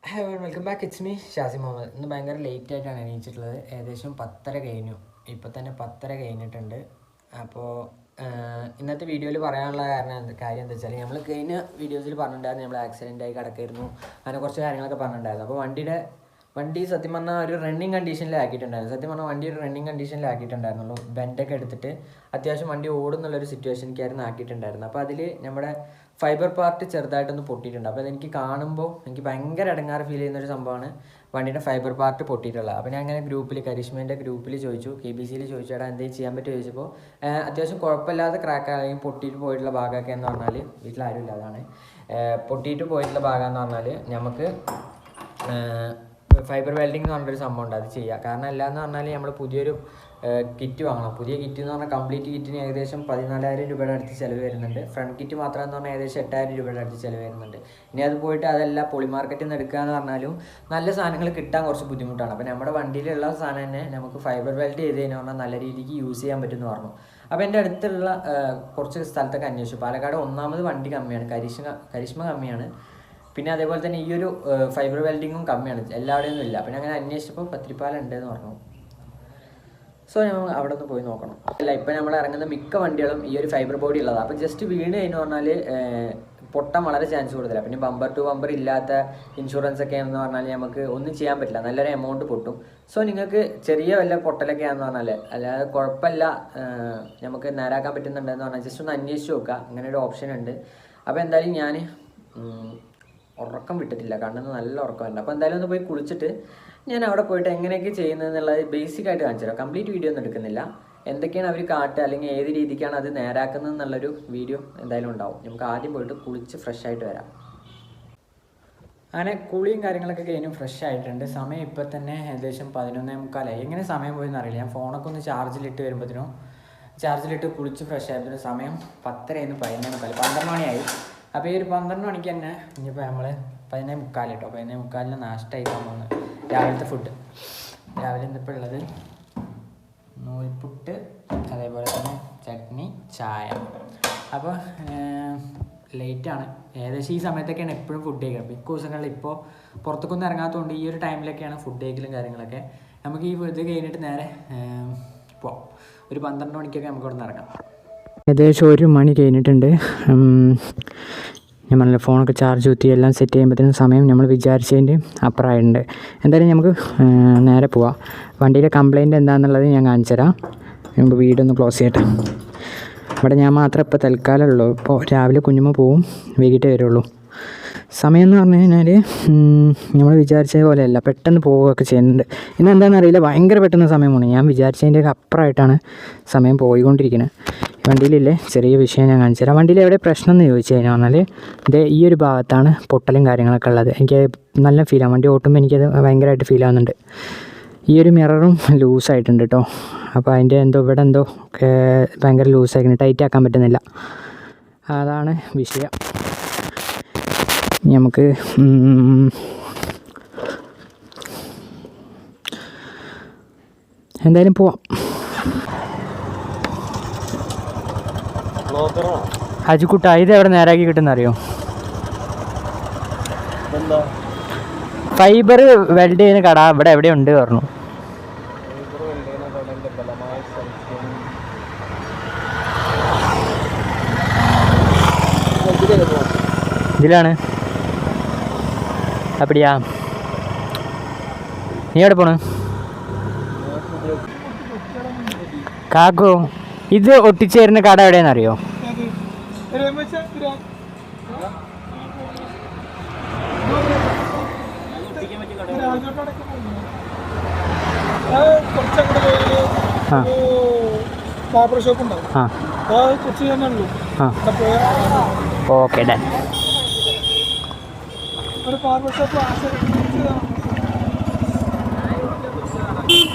Hello welcome back. It's me Shazi Muhammad. ഇന്ന് ഭയങ്കര late ആയിട്ടാണ് എണീച്ചിട്ടുള്ളത്. ഏകദേശം 10:30 കഴിഞ്ഞു. ഇപ്പോൾ തന്നെ 10:30 കഴിഞ്ഞിട്ടുണ്ട്. അപ്പോൾ ഇന്നത്തെ വീഡിയോയിൽ പറയാനുള്ള കാര്യം എന്താ വെച്ചാൽ നമ്മൾ കഴിഞ്ഞ വീഡിയോസിൽ പറഞ്ഞിട്ടുണ്ടായിരുന്നു നമ്മൾ ആക്സിഡൻ്റായി കിടക്കായിരുന്നു, അങ്ങനെ കുറച്ച് കാര്യങ്ങളൊക്കെ പറഞ്ഞിട്ടുണ്ടായിരുന്നു. അപ്പോൾ വണ്ടി സത്യം പറഞ്ഞാൽ ഒരു റണ്ണിങ് കണ്ടീഷനിലാക്കിയിട്ടുണ്ടായിരുന്നു. സത്യം പറഞ്ഞാൽ വണ്ടി ഒരു റണ്ണിങ് കണ്ടീഷനിലാക്കിയിട്ടുണ്ടായിരുന്നുള്ളൂ. ബെൻഡൊക്കെ എടുത്തിട്ട് അത്യാവശ്യം വണ്ടി ഓടുന്നുള്ളൊരു സിറ്റുവേഷനിക്കായിരുന്നു ആക്കിയിട്ടുണ്ടായിരുന്നു. അപ്പോൾ അതിൽ നമ്മുടെ ഫൈബർ പാർട്ട് ചെറുതായിട്ടൊന്ന് പൊട്ടിയിട്ടുണ്ട്. അപ്പോൾ അതെനിക്ക് കാണുമ്പോൾ എനിക്ക് ഭയങ്കര ഇടങ്ങാറ് ഫീൽ ചെയ്യുന്നൊരു സംഭവമാണ് വണ്ടിയുടെ ഫൈബർ പാർട്ട് പൊട്ടിയിട്ടുള്ളത്. അപ്പോൾ ഞാൻ അങ്ങനെ കരിഷ്മേൻ്റെ ഗ്രൂപ്പിൽ ചോദിച്ചു, KBCയിൽ ചോദിച്ചു, എടാ എന്തെങ്കിലും ചെയ്യാൻ പറ്റുമോ ചോദിച്ചപ്പോൾ അത്യാവശ്യം കുഴപ്പമില്ലാതെ ക്രാക്ക് അല്ലെങ്കിൽ പൊട്ടിയിട്ട് പോയിട്ടുള്ള ഭാഗമൊക്കെ എന്ന് പറഞ്ഞാൽ വീട്ടിലാരും ഇല്ല, അതാണ് പൊട്ടിയിട്ട് പോയിട്ടുള്ള ഭാഗം എന്ന് പറഞ്ഞാൽ നമുക്ക് ഫൈബർ വെൽഡിംഗ് എന്ന് പറഞ്ഞൊരു സംഭവം ഉണ്ട്, അത് ചെയ്യുക. കാരണം അല്ലാന്ന് പറഞ്ഞാൽ നമ്മൾ പുതിയൊരു കിറ്റ് വാങ്ങണം. പുതിയ കിറ്റ് എന്ന് പറഞ്ഞാൽ കംപ്ലീറ്റ് കിറ്റിന് ഏകദേശം 14,000 രൂപയുടെ അടുത്ത് ചിലവ് വരുന്നുണ്ട്. ഫ്രണ്ട് കിറ്റ് മാത്രം എന്ന് പറഞ്ഞാൽ ഏകദേശം 8,000 രൂപയുടെ അടുത്ത് ചിലവ് വരുന്നുണ്ട്. ഇനി അത് പോയിട്ട് അതെല്ലാം പൊളി മാർക്കറ്റിൽ നിന്ന് എടുക്കുക എന്ന് പറഞ്ഞാലും നല്ല സാധനങ്ങൾ കിട്ടാൻ കുറച്ച് ബുദ്ധിമുട്ടാണ്. അപ്പോൾ നമ്മുടെ വണ്ടിയിലുള്ള സാധനം തന്നെ നമുക്ക് ഫൈബർ വെൽഡ് ചെയ്ത് കഴിഞ്ഞാൽ പറഞ്ഞാൽ നല്ല രീതിക്ക് യൂസ് ചെയ്യാൻ പറ്റുമെന്ന് പറഞ്ഞു. അപ്പോൾ എൻ്റെ അടുത്തുള്ള കുറച്ച് സ്ഥലത്തൊക്കെ അന്വേഷിച്ചു. പാലക്കാട് ഒന്നാമത് വണ്ടി കമ്മിയാണ്, കരിഷ്മ കമ്മിയാണ്. പിന്നെ അതേപോലെ തന്നെ ഈ ഒരു ഫൈബർ വെൽഡിങ്ങും കമ്മിയാണ്, എല്ലാവിടെയൊന്നും ഇല്ല. പിന്നെ അങ്ങനെ അന്വേഷിച്ചപ്പോൾ പത്തിരിപ്പാലം ഉണ്ടെന്ന് പറഞ്ഞു. സോ നമ്മൾ അവിടെ ഒന്ന് പോയി നോക്കണം. അല്ല, ഇപ്പം നമ്മൾ ഇറങ്ങുന്ന മിക്ക വണ്ടികളും ഈ ഒരു ഫൈബർ ബോഡി ഉള്ളതാണ്. അപ്പോൾ ജസ്റ്റ് വീണ് കഴിഞ്ഞു പറഞ്ഞാൽ പൊട്ടാൻ വളരെ ചാൻസ് കൂടുതലാണ്. പിന്നെ ബമ്പർ ടു ബമ്പർ ഇല്ലാത്ത ഇൻഷുറൻസ് ഒക്കെ ആണെന്ന് പറഞ്ഞാൽ നമുക്ക് ഒന്നും ചെയ്യാൻ പറ്റില്ല, നല്ലൊരു എമൗണ്ട് പൊട്ടും. സോ നിങ്ങൾക്ക് ചെറിയ വല്ല പൊട്ടലൊക്കെ ആണെന്ന് പറഞ്ഞാൽ അല്ലാതെ കുഴപ്പമില്ല, നമുക്ക് നേരാക്കാൻ പറ്റുന്നുണ്ടെന്ന് പറഞ്ഞാൽ ജസ്റ്റ് ഒന്ന് അന്വേഷിച്ച് നോക്കുക. അങ്ങനെ ഒരു ഓപ്ഷൻ ഉണ്ട്. അപ്പോൾ എന്തായാലും ഞാൻ ഉറക്കം വിട്ടിട്ടില്ല, കണ്ണിന്ന് നല്ല ഉറക്കമുണ്ട്. അപ്പോൾ എന്തായാലും ഒന്ന് പോയി കുളിച്ചിട്ട് ഞാൻ അവിടെ പോയിട്ട് എങ്ങനെയൊക്കെ ചെയ്യുന്നതെന്നുള്ളത് ബേസിക്കായിട്ട് കാണിച്ചു തരാം. കംപ്ലീറ്റ് വീഡിയോ ഒന്നും എടുക്കുന്നില്ല. എന്തൊക്കെയാണ് അവർ കാട്ടുക അല്ലെങ്കിൽ ഏത് രീതിക്കാണ് അത് നേരാക്കുന്നത് എന്നുള്ളൊരു വീഡിയോ എന്തായാലും ഉണ്ടാവും. നമുക്ക് ആദ്യം പോയിട്ട് കുളിച്ച് ഫ്രഷ് ആയിട്ട് വരാം. അങ്ങനെ കുളിയും കാര്യങ്ങളൊക്കെ കഴിഞ്ഞു ഫ്രഷ് ആയിട്ടുണ്ട്. സമയം ഇപ്പോൾ തന്നെ ഏകദേശം 11:45. എങ്ങനെ സമയം പോയെന്ന് അറിയില്ല. ഞാൻ ഫോണൊക്കെ ഒന്ന് ചാർജിലിട്ട് കുളിച്ച് ഫ്രഷ് ആയപ്പോൾ സമയം 10:30 11:45 12 മണിയായി. അപ്പോൾ ഈ ഒരു 12 മണിക്ക് തന്നെ ഇനിയിപ്പോൾ നമ്മൾ 11:45 കേട്ടോ, 11:45 നാഷ്ട കഴിക്കാൻ പോകുന്നത്. രാവിലത്തെ ഫുഡ് രാവിലെ ഇന്നിപ്പോൾ ഉള്ളത് നൂൽപുട്ട്, അതേപോലെ തന്നെ ചട്നി, ചായ. അപ്പോൾ ലേറ്റാണ്, ഏകദേശം ഈ സമയത്തൊക്കെയാണ് എപ്പോഴും ഫുഡ് കഴിക്കുന്നത്. മിക്ക ദിവസങ്ങളിൽ ഇപ്പോൾ പുറത്തേക്കൊന്നും ഇറങ്ങാത്തതുകൊണ്ട് ഈ ഒരു ടൈമിലൊക്കെയാണ് ഫുഡ് കഴിക്കലും കാര്യങ്ങളൊക്കെ. നമുക്ക് ഈ ഇത് കഴിഞ്ഞിട്ട് നേരെ ഇപ്പോൾ ഒരു 12 മണിക്കൊക്കെ നമുക്ക് ഇവിടെ നിന്ന് ഇറങ്ങാം. ഏകദേശം 1 മണി കഴിഞ്ഞിട്ടുണ്ട്. ഞാൻ പറഞ്ഞില്ല, ഫോണൊക്കെ ചാർജ് കുത്തി എല്ലാം സെറ്റ് ചെയ്യുമ്പോഴത്തേനും സമയം നമ്മൾ വിചാരിച്ചതിൻ്റെ അപ്പുറമായിട്ടുണ്ട്. എന്തായാലും നമുക്ക് നേരെ പോവാം. വണ്ടിയിലെ കംപ്ലയിൻറ്റ് എന്താണെന്നുള്ളത് ഞാൻ കാണിച്ചു തരാം. നമുക്ക് വീടൊന്ന് ക്ലോസ് ചെയ്യട്ടെ. ഇവിടെ ഞാൻ മാത്രമേ ഇപ്പോൾ തൽക്കാലം ഉള്ളൂ. ഇപ്പോൾ രാവിലെ കുഞ്ഞുമ്മ പോവും, വൈകിട്ടേ വരുള്ളൂ. സമയം എന്ന് പറഞ്ഞു കഴിഞ്ഞാൽ നമ്മൾ വിചാരിച്ച പോലെയല്ല, പെട്ടെന്ന് പോവുകയൊക്കെ ചെയ്യുന്നുണ്ട്. ഇന്ന് എന്താണെന്നറിയില്ല, ഭയങ്കര പെട്ടെന്ന് സമയം പോകണം. ഞാൻ വിചാരിച്ചതിൻ്റെയൊക്കെ അപ്പുറമായിട്ടാണ് സമയം പോയിക്കൊണ്ടിരിക്കുന്നത്. വണ്ടിയിലില്ലേ ചെറിയ വിഷയം ഞാൻ കാണിച്ചു തരാം. വണ്ടിയിൽ എവിടെ പ്രശ്നം എന്ന് ചോദിച്ചു കഴിഞ്ഞാൽ പറഞ്ഞാൽ ഇത് ഈ ഒരു ഭാഗത്താണ് പൊട്ടലും കാര്യങ്ങളൊക്കെ ഉള്ളത്. എനിക്ക് നല്ല ഫീലാണ്, വണ്ടി ഓട്ടുമ്പോൾ എനിക്കത് ഭയങ്കരമായിട്ട് ഫീൽ ആവുന്നുണ്ട്. ഈ ഒരു മിററും ലൂസായിട്ടുണ്ട് കേട്ടോ. അപ്പോൾ അതിൻ്റെ ഇവിടെ എന്തോ ഭയങ്കര ലൂസായിരിക്കുന്നു, ടൈറ്റ് ആക്കാൻ പറ്റുന്നില്ല, അതാണ് വിഷയം. നമുക്ക് എന്തായാലും പോവാം. അജിക്കുട്ട, ഇത് എവിടെ നേരാക്കി കിട്ടുന്ന അറിയോ? ഫൈബർ വെൽഡ് ചെയ്യുന്ന കട ഇവിടെ എവിടെ ഉണ്ട് പറഞ്ഞു. ഇതിലാണ്. അപ്പടിയാ, നീ എവിടെ പോണ് കാക്കോ? ഇത് ഒട്ടിച്ചേരുന്ന കട എവിടെയാണെന്ന് അറിയോ? Okay done.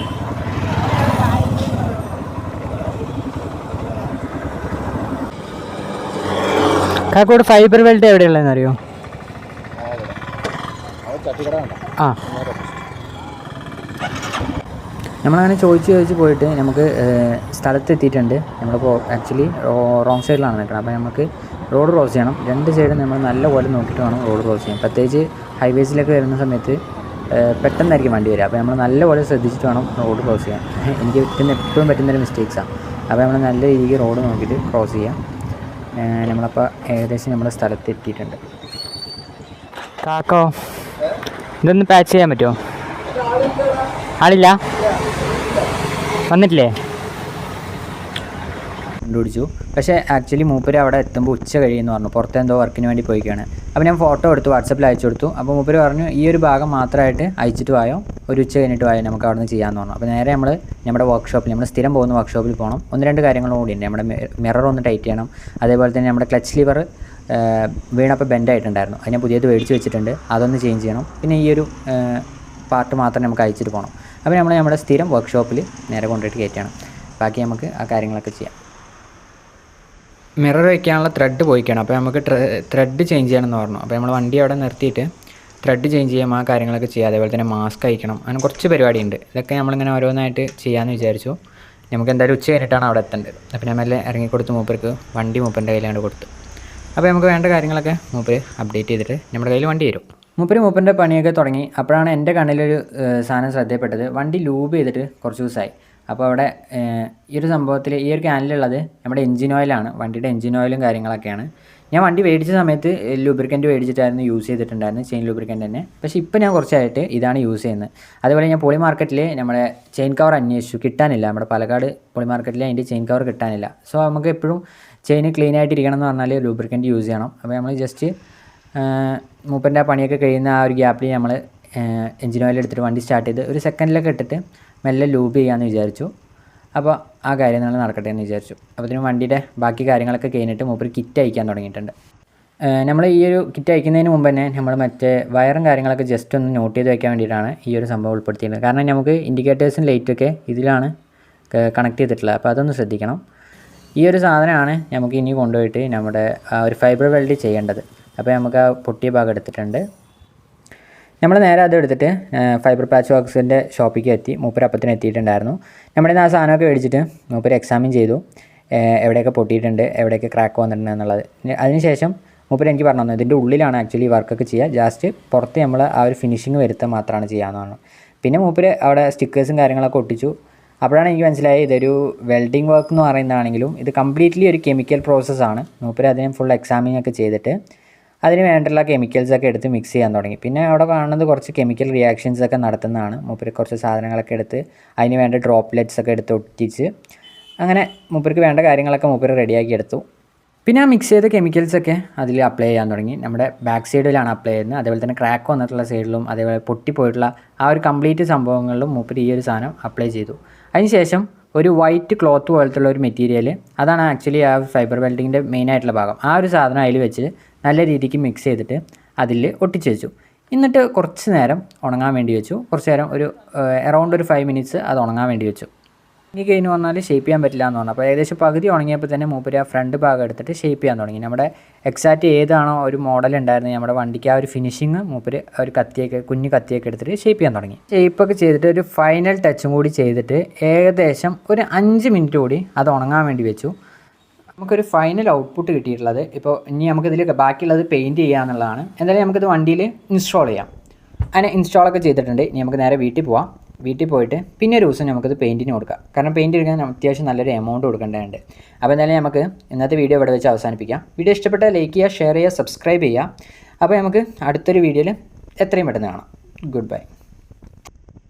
Kakkode fibre weld എവിടെയുള്ളതെന്ന് അറിയോ? ആ, നമ്മളങ്ങനെ ചോദിച്ച് പോയിട്ട് നമുക്ക് സ്ഥലത്തെത്തിയിട്ടുണ്ട്. നമ്മളിപ്പോൾ ആക്ച്വലി റോങ് സൈഡിലാണ് നിൽക്കുന്നത്. അപ്പോൾ നമുക്ക് റോഡ് ക്രോസ് ചെയ്യണം. രണ്ട് സൈഡും നമ്മൾ നല്ലപോലെ നോക്കിയിട്ട് വേണം റോഡ് ക്രോസ് ചെയ്യാൻ. പ്രത്യേകിച്ച് ഹൈവേസിലൊക്കെ വരുന്ന സമയത്ത് പെട്ടെന്നായിരിക്കും വണ്ടി വരിക. അപ്പോൾ നമ്മൾ നല്ലപോലെ ശ്രദ്ധിച്ചിട്ട് വേണം റോഡ് ക്രോസ് ചെയ്യാൻ. എനിക്ക് എപ്പോഴും പറ്റുന്നൊരു മിസ്റ്റേക്സാണ്. അപ്പോൾ നമ്മൾ നല്ല രീതിക്ക് റോഡ് നോക്കിയിട്ട് ക്രോസ് ചെയ്യാം. നമ്മളപ്പോൾ ഏകദേശം നമ്മുടെ സ്ഥലത്ത് എത്തിയിട്ടുണ്ട്. കാക്കോ ഇതൊന്ന് പാച്ച് ചെയ്യാൻ പറ്റുമോ? ആളില്ല, വന്നിട്ടില്ലേ? കണ്ടുപിടിച്ചു. പക്ഷേ ആക്ച്വലി മൂപ്പര് അവിടെ എത്തുമ്പോൾ ഉച്ച കഴിയുമെന്ന് പറഞ്ഞു. പുറത്തെന്തോ വർക്കിന് വേണ്ടി പോയിക്കുകയാണ്. അപ്പോൾ ഞാൻ ഫോട്ടോ എടുത്തു, വാട്സപ്പിൽ അയച്ചു കൊടുത്തു. അപ്പോൾ മൂപ്പര് പറഞ്ഞു ഈ ഒരു ഭാഗം മാത്രമായിട്ട് അയച്ചിട്ട് വായോ, ഒരു ഉച്ച കഴിഞ്ഞിട്ട് വായോ, നമുക്ക് അവിടെ നിന്ന് ചെയ്യാമെന്ന് പറഞ്ഞു. അപ്പോൾ നേരെ നമ്മുടെ വർക്ക്ഷോപ്പിൽ, നമ്മൾ സ്ഥിരം പോകുന്ന വർക്ക്ഷോപ്പിൽ പോകണം. 1-2 കാര്യങ്ങളും കൂടി ഉണ്ട്. നമ്മുടെ മിറർ ഒന്ന് ടൈറ്റ് ചെയ്യണം. അതേപോലെ തന്നെ നമ്മുടെ ക്ലച്ച് ലിവർ വീണപ്പോൾ ബെൻഡായിട്ടുണ്ടായിരുന്നു, അതിനെ പുതിയത് മേടിച്ച് വെച്ചിട്ടുണ്ട്, അതൊന്ന് ചേഞ്ച് ചെയ്യണം. പിന്നെ ഈ ഒരു പാർട്ട് മാത്രം നമുക്ക് അയച്ചിട്ട് പോകണം. അപ്പോൾ നമ്മുടെ സ്ഥിരം വർക്ക്ഷോപ്പിൽ നേരെ കൊണ്ടുപോയിട്ട് കയറ്റണം. ബാക്കി നമുക്ക് ആ കാര്യങ്ങളൊക്കെ ചെയ്യാം. മിറർ വയ്ക്കാനുള്ള ത്രെഡ് പോയിക്കണം. അപ്പോൾ നമുക്ക് ത്രെഡ് ചേഞ്ച് ചെയ്യണമെന്ന് പറഞ്ഞു. അപ്പോൾ നമ്മൾ വണ്ടി അവിടെ നിർത്തിയിട്ട് ത്രെഡ് ചേഞ്ച് ചെയ്യാം, ആ കാര്യങ്ങളൊക്കെ ചെയ്യാം. അതേപോലെ തന്നെ മാസ്ക് അയക്കണം, അങ്ങനെ കുറച്ച് പരിപാടിയുണ്ട്. ഇതൊക്കെ നമ്മളിങ്ങനെ ഓരോന്നായിട്ട് ചെയ്യാമെന്ന് വിചാരിച്ചു. നമുക്ക് എന്തായാലും ഉച്ച കഴിഞ്ഞിട്ടാണ് അവിടെ എത്തേണ്ടത്. അപ്പോൾ ഞാൻ മെല്ലെ ഇറങ്ങിക്കൊടുത്ത് മൂപ്പർക്ക് വണ്ടി മൂപ്പൻ്റെ കയ്യിലാണ് കൊടുത്തു. അപ്പോൾ നമുക്ക് വേണ്ട കാര്യങ്ങളൊക്കെ മൂപ്പര് അപ്ഡേറ്റ് ചെയ്തിട്ട് നമ്മുടെ കയ്യിൽ വണ്ടി വരും. മൂപ്പൻ്റെ പണിയൊക്കെ തുടങ്ങി. അപ്പോഴാണ് എൻ്റെ കണ്ണിലൊരു സാധനം ശ്രദ്ധയപ്പെട്ടത്. വണ്ടി ലൂബ് ചെയ്തിട്ട് കുറച്ച് ദിവസമായി. അപ്പോൾ അവിടെ ഈ ഒരു സംഭവത്തിൽ ഈ ഒരു ക്യാനിലുള്ളത് നമ്മുടെ എൻജിൻ ഓയിലാണ്, വണ്ടിയുടെ എൻജിൻ ഓയിലും കാര്യങ്ങളൊക്കെയാണ്. ഞാൻ വണ്ടി മേടിച്ച സമയത്ത് ലൂബ്രിക്കൻറ്റ് മേടിച്ചിട്ടായിരുന്നു യൂസ് ചെയ്തിട്ടുണ്ടായിരുന്നു, ചെയിൻ ലൂബ്രിക്കൻ്റ് തന്നെ. പക്ഷേ ഇപ്പോൾ ഞാൻ കുറച്ചായിട്ട് ഇതാണ് യൂസ് ചെയ്യുന്നത്. അതുപോലെ ഞാൻ പോളി മാർക്കറ്റിൽ നമ്മുടെ ചെയിൻ കവർ അന്വേഷിച്ചു, കിട്ടാനില്ല. നമ്മുടെ പാലക്കാട് പോളി മാർക്കറ്റിൽ അതിൻ്റെ ചെയിൻ കവർ കിട്ടാനില്ല. സോ നമുക്ക് എപ്പോഴും ചെയിൻ ക്ലീൻ ആയിട്ടിരിക്കണം എന്ന് പറഞ്ഞാൽ ലൂബ്രിക്കൻറ്റ് യൂസ് ചെയ്യണം. അപ്പോൾ നമ്മൾ ജസ്റ്റ് മൂപ്പൻ്റെ ആ പണിയൊക്കെ കഴിയുന്ന ആ ഒരു ഗ്യാപ്പിൽ നമ്മൾ എൻജിൻ ഓയിൽ എടുത്തിട്ട് വണ്ടി സ്റ്റാർട്ട് ചെയ്ത് ഒരു സെക്കൻഡിലൊക്കെ ഇട്ടിട്ട് മെല്ലെ ലൂബ് ചെയ്യാമെന്ന് വിചാരിച്ചു. അപ്പോൾ ആ കാര്യങ്ങൾ നടക്കട്ടെ എന്ന് വിചാരിച്ചു. അപ്പോൾ ഇതിന് വണ്ടിയുടെ ബാക്കി കാര്യങ്ങളൊക്കെ കഴിഞ്ഞിട്ട് മൂപ്പര് കിറ്റ് അയക്കാൻ തുടങ്ങിയിട്ടുണ്ട്. നമ്മൾ ഈ ഒരു കിറ്റ് അയക്കുന്നതിന് മുമ്പ് തന്നെ നമ്മൾ മറ്റേ വയറും കാര്യങ്ങളൊക്കെ ജസ്റ്റ് ഒന്ന് നോട്ട് ചെയ്ത് വയ്ക്കാൻ വേണ്ടിയിട്ടാണ് ഈ ഒരു സംഭവം ഉൾപ്പെടുത്തിയിരുന്നത്. കാരണം നമുക്ക് ഇൻഡിക്കേറ്റേഴ്സും ലൈറ്റൊക്കെ ഇതിലാണ് കണക്ട് ചെയ്തിട്ടുള്ളത്. അപ്പോൾ അതൊന്ന് ശ്രദ്ധിക്കണം. ഈ ഒരു സാധനമാണ് നമുക്ക് ഇനി കൊണ്ടുപോയിട്ട് നമ്മുടെ ഒരു ഫൈബർ വെൽഡ് ചെയ്യേണ്ടത്. അപ്പോൾ നമുക്ക് ആ പൊട്ടിയ ഭാഗം എടുത്തിട്ടുണ്ട്. നമ്മൾ നേരെ അത് എടുത്തിട്ട് ഫൈബർ പാച്ച് വർക്ക്സിൻ്റെ ഷോപ്പിലേക്ക് എത്തി. മൂപ്പര് അപ്പത്തിന് എത്തിയിട്ടുണ്ടായിരുന്നു. നമ്മുടെ ആ സാധനമൊക്കെ മേടിച്ചിട്ട് മൂപ്പര് എക്സാമിൻ ചെയ്തു, എവിടെയൊക്കെ പൊട്ടിയിട്ടുണ്ട്, എവിടെയൊക്കെ ക്രാക്ക് വന്നിട്ടുണ്ട് എന്നുള്ളത്. അതിനുശേഷം മൂപ്പര് എനിക്ക് പറഞ്ഞു തന്നു ഇതിൻ്റെ ഉള്ളിലാണ് ആക്ച്വലി വർക്കൊക്കെ ചെയ്യുക, ജസ്റ്റ് പുറത്ത് നമ്മൾ ആ ഒരു ഫിനിഷിങ് വരുത്താൻ മാത്രമാണ് ചെയ്യാമെന്ന് പറഞ്ഞു. പിന്നെ മൂപ്പര് അവിടെ സ്റ്റിക്കേഴ്സും കാര്യങ്ങളൊക്കെ ഒട്ടിച്ചു. അപ്പോഴാണ് എനിക്ക് മനസ്സിലായത് ഇതൊരു വെൽഡിങ് വർക്ക് എന്ന് പറയുന്നതാണെങ്കിലും ഇത് കംപ്ലീറ്റ്ലി ഒരു കെമിക്കൽ പ്രോസസ്സാണ്. മൂപ്പര് അതിനെ ഫുൾ എക്സാമിൻ ഒക്കെ ചെയ്തിട്ട് അതിന് വേണ്ടിയുള്ള കെമിക്കൽസൊക്കെ എടുത്ത് മിക്സ് ചെയ്യാൻ തുടങ്ങി. പിന്നെ അവിടെ കാണുന്നത് കുറച്ച് കെമിക്കൽ റിയാക്ഷൻസൊക്കെ നടത്തുന്നതാണ്. മൂപ്പര് കുറച്ച് സാധനങ്ങളൊക്കെ എടുത്ത് അതിന് വേണ്ട ഡ്രോപ്ലെറ്റ്സ് ഒക്കെ എടുത്ത് ഒട്ടിച്ച് അങ്ങനെ മൂപ്പർക്ക് വേണ്ട കാര്യങ്ങളൊക്കെ മൂപ്പര് റെഡിയാക്കി എടുത്തു. പിന്നെ ആ മിക്സ് ചെയ്ത കെമിക്കൽസൊക്കെ അതിൽ അപ്ലൈ ചെയ്യാൻ തുടങ്ങി. നമ്മുടെ ബാക്ക് സൈഡിലാണ് അപ്ലൈ ചെയ്യുന്നത്. അതേപോലെ തന്നെ ക്രാക്ക് വന്നിട്ടുള്ള സൈഡിലും അതേപോലെ പൊട്ടിപ്പോയിട്ടുള്ള ആ ഒരു കംപ്ലീറ്റ് സംഭവങ്ങളിലും മൂപ്പര് ഈ ഒരു സാധനം അപ്ലൈ ചെയ്തു. അതിനുശേഷം ഒരു വൈറ്റ് ക്ലോത്ത് പോലത്തുള്ള ഒരു മെറ്റീരിയൽ, അതാണ് ആക്ച്വലി ആ ഫൈബർ വെൽഡിങ്ങിൻ്റെ മെയിനായിട്ടുള്ള ഭാഗം. ആ ഒരു സാധനം അതിൽ വെച്ച് നല്ല രീതിക്ക് മിക്സ് ചെയ്തിട്ട് അതിൽ ഒട്ടിച്ച് വെച്ചു. എന്നിട്ട് കുറച്ച് നേരം ഉണങ്ങാൻ വേണ്ടി വെച്ചു. കുറച്ച് നേരം ഒരു അറൗണ്ട് ഒരു 5 മിനിറ്റ്സ് അത് ഉണങ്ങാൻ വേണ്ടി വെച്ചു. ഇനി കഴിഞ്ഞ് വന്നാൽ ഷേപ്പ് ചെയ്യാൻ പറ്റില്ല എന്ന് പറഞ്ഞു. അപ്പോൾ ഏകദേശം പകുതി ഉണങ്ങിയപ്പോൾ തന്നെ മൂപ്പര് ആ ഫ്രണ്ട് ഭാഗം എടുത്തിട്ട് ഷേപ്പ് ചെയ്യാൻ തുടങ്ങി. നമ്മുടെ എക്സാക്റ്റ് ഏതാണോ ഒരു മോഡൽ ഉണ്ടായിരുന്നത് നമ്മുടെ വണ്ടിക്ക് ആ ഒരു ഫിനിഷിങ് മൂപ്പര് ഒരു കുഞ്ഞു കത്തിയൊക്കെ എടുത്തിട്ട് ഷേപ്പ് ചെയ്യാൻ തുടങ്ങി. ഷേപ്പൊക്കെ ചെയ്തിട്ട് ഒരു ഫൈനൽ ടച്ചും കൂടി ചെയ്തിട്ട് ഏകദേശം ഒരു 5 മിനിറ്റ് കൂടി അത് ഉണങ്ങാൻ വേണ്ടി വെച്ചു. നമുക്കൊരു ഫൈനൽ ഔട്ട്പുട്ട് കിട്ടിയിട്ടുള്ളത്. ഇപ്പോൾ ഇനി നമുക്കിതിൽ ബാക്കിയുള്ളത് പെയിൻറ്റ് ചെയ്യുക എന്നുള്ളതാണ്. എന്തായാലും നമുക്കിത് വണ്ടിയിൽ ഇൻസ്റ്റാൾ ചെയ്യാം. അങ്ങനെ ഇൻസ്റ്റാളൊക്കെ ചെയ്തിട്ടുണ്ട്. ഇനി നമുക്ക് നേരെ വീട്ടിൽ പോവാം. വീട്ടിൽ പോയിട്ട് പിന്നെ ഒരു ദിവസം നമുക്കത് പെയിൻറ്റിന് കൊടുക്കാം. കാരണം പെയിൻറ്റ് എടുക്കാൻ അത്യാവശ്യം നല്ലൊരു എമൗണ്ട് കൊടുക്കേണ്ടതുണ്ട്. അപ്പോൾ എന്തായാലും നമുക്ക് ഇന്നത്തെ വീഡിയോ ഇവിടെ വെച്ച് അവസാനിപ്പിക്കാം. വീഡിയോ ഇഷ്ടപ്പെട്ടാൽ ലൈക്ക് ചെയ്യുക, ഷെയർ ചെയ്യുക, സബ്സ്ക്രൈബ് ചെയ്യുക. അപ്പോൾ നമുക്ക് അടുത്തൊരു വീഡിയോയിൽ എത്രയും പെട്ടെന്ന് കാണാം. Good bye.